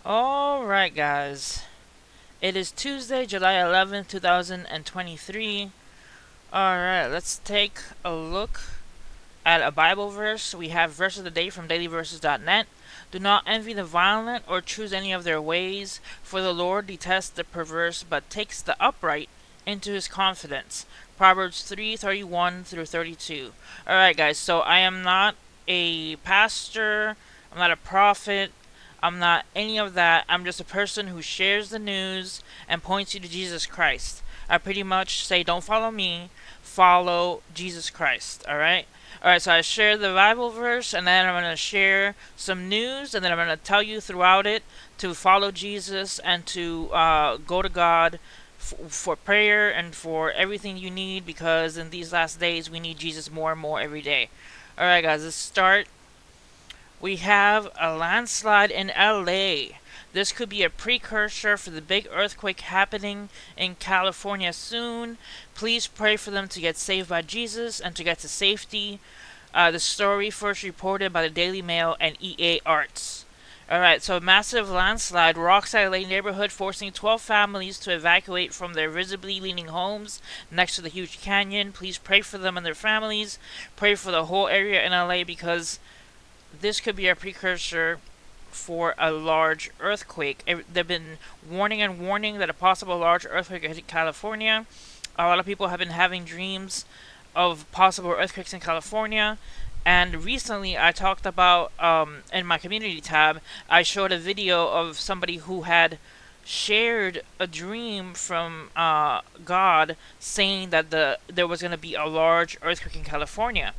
Alright, guys. It is Tuesday, July 11th, 2023. Alright, let's take a look at a Bible verse. We have verse of the day from dailyverses.net. Do not envy the violent or choose any of their ways, for the Lord detests the perverse but takes the upright into his confidence. Proverbs 3:31 through 32. Alright, guys, so I am not a pastor, I'm not a prophet, I'm not any of that. I'm just a person who shares the news and points you to Jesus Christ. I pretty much say, don't follow me, follow Jesus Christ. Alright? Alright, so I share the Bible verse, and then I'm going to share some news, and then I'm going to tell you throughout it to follow Jesus and to go to God for prayer and for everything you need, because in these last days we need Jesus more and more every day. Alright, guys, let's start. We have a landslide in LA. This could be a precursor for the big earthquake happening in California soon. Please pray for them to get saved by Jesus and to get to safety. The story first reported by the Daily Mail and EA Arts. Alright, so massive landslide rocks LA neighborhood, forcing 12 families to evacuate from their visibly leaning homes next to the huge canyon. Please pray for them and their families. Pray for the whole area in LA, because this could be a precursor for a large earthquake. They've been warning and warning that a possible large earthquake hit California. A lot of people have been having dreams of possible earthquakes in California. And recently, I talked about in my community tab, I showed a video of somebody who had shared a dream from God saying that there was going to be a large earthquake in California.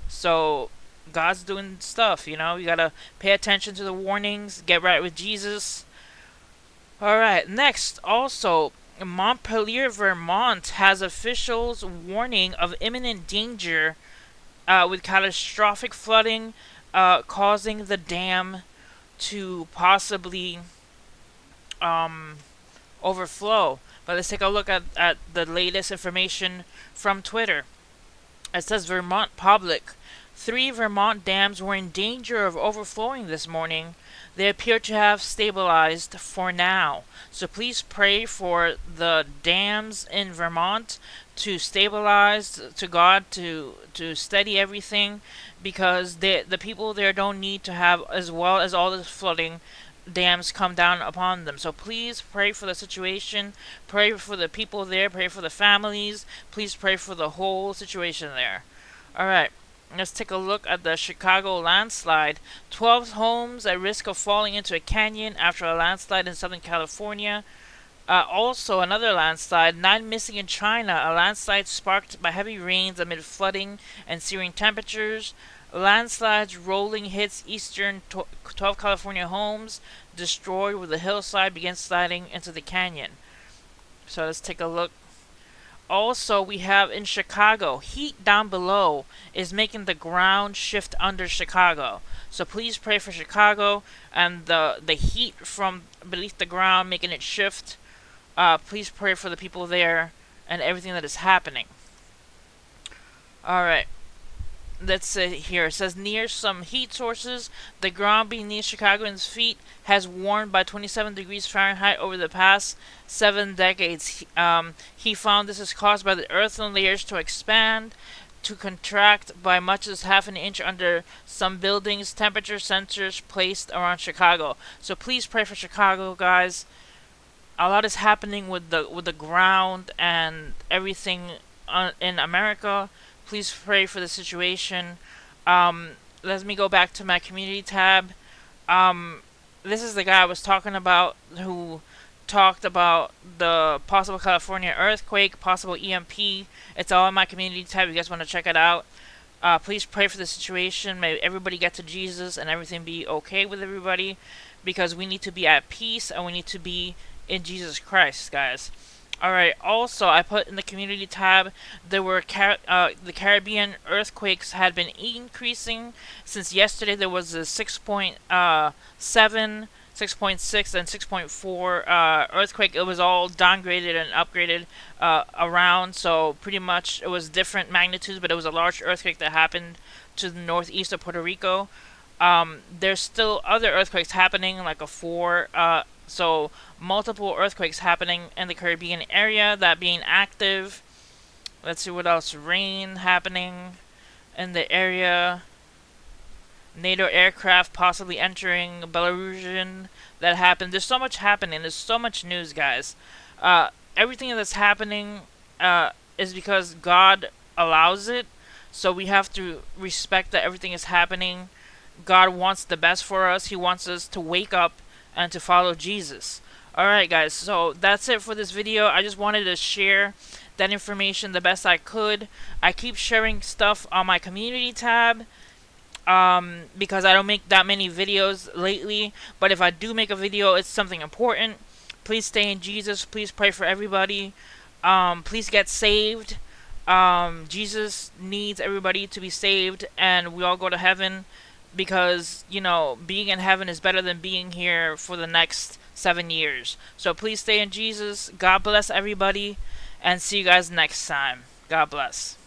So God's doing stuff, you know. You gotta pay attention to the warnings, get right with Jesus. Alright, next, also, Montpelier, Vermont has officials warning of imminent danger with catastrophic flooding causing the dam to possibly um, overflow. But let's take a look at the latest information from Twitter. It says Vermont Public. Three Vermont dams were in danger of overflowing this morning. They appear to have stabilized for now. So please pray for the dams in Vermont to stabilize, to God to steady everything, because the people there don't need to have, as well as all this flooding, dams come down upon them. So please pray for the situation, pray for the people there, pray for the families, please pray for the whole situation there. Alright, let's take a look at the Chicago landslide. 12 homes at risk of falling into a canyon after a landslide in Southern California. Also, another landslide, 9 missing in China. A landslide sparked by heavy rains amid flooding and searing temperatures. Landslides rolling hits eastern 12 California homes, destroyed where the hillside begins sliding into the canyon. So let's take a look. Also, we have in Chicago, heat down below is making the ground shift under Chicago. So please pray for Chicago and the heat from beneath the ground making it shift. Please pray for the people there and everything that is happening. Alright. Let's say here, it says near some heat sources, the ground beneath Chicagoans' feet has warmed by 27 degrees Fahrenheit over the past 7 decades. He found this is caused by the earthen layers to expand, to contract by much as half an inch under some buildings' temperature sensors placed around Chicago. So please pray for Chicago, guys. A lot is happening with the ground and everything in America. Please pray for the situation. Let me go back to my community tab. This is the guy I was talking about who talked about the possible California earthquake, possible EMP. It's all in my community tab. If you guys want to check it out. Please pray for the situation. May everybody get to Jesus and everything be okay with everybody, because we need to be at peace and we need to be in Jesus Christ, guys. Alright, also, I put in the community tab, there were the Caribbean earthquakes had been increasing. Since yesterday, there was a 6.7, 6.6, and 6.4 earthquake. It was all downgraded and upgraded around, so pretty much it was different magnitudes, but it was a large earthquake that happened to the northeast of Puerto Rico. there's still other earthquakes happening, like a four. So multiple earthquakes happening in the Caribbean area that being active. Let's see what else. Rain happening in the area. NATO aircraft possibly entering Belarusian. That happened. There's so much happening. There's so much news, guys. Everything that's happening is because God allows it. So we have to respect that everything is happening. God wants the best for us. He wants us to wake up and to follow Jesus. Alright, guys. So that's it for this video. I just wanted to share that information the best I could. I keep sharing stuff on my community tab because I don't make that many videos lately. But if I do make a video, it's something important. Please stay in Jesus. Please pray for everybody. Please get saved. Jesus needs everybody to be saved, and we all go to heaven because, you know, being in heaven is better than being here for the next 7 years. So please stay in Jesus. God bless everybody, and see you guys next time. God bless.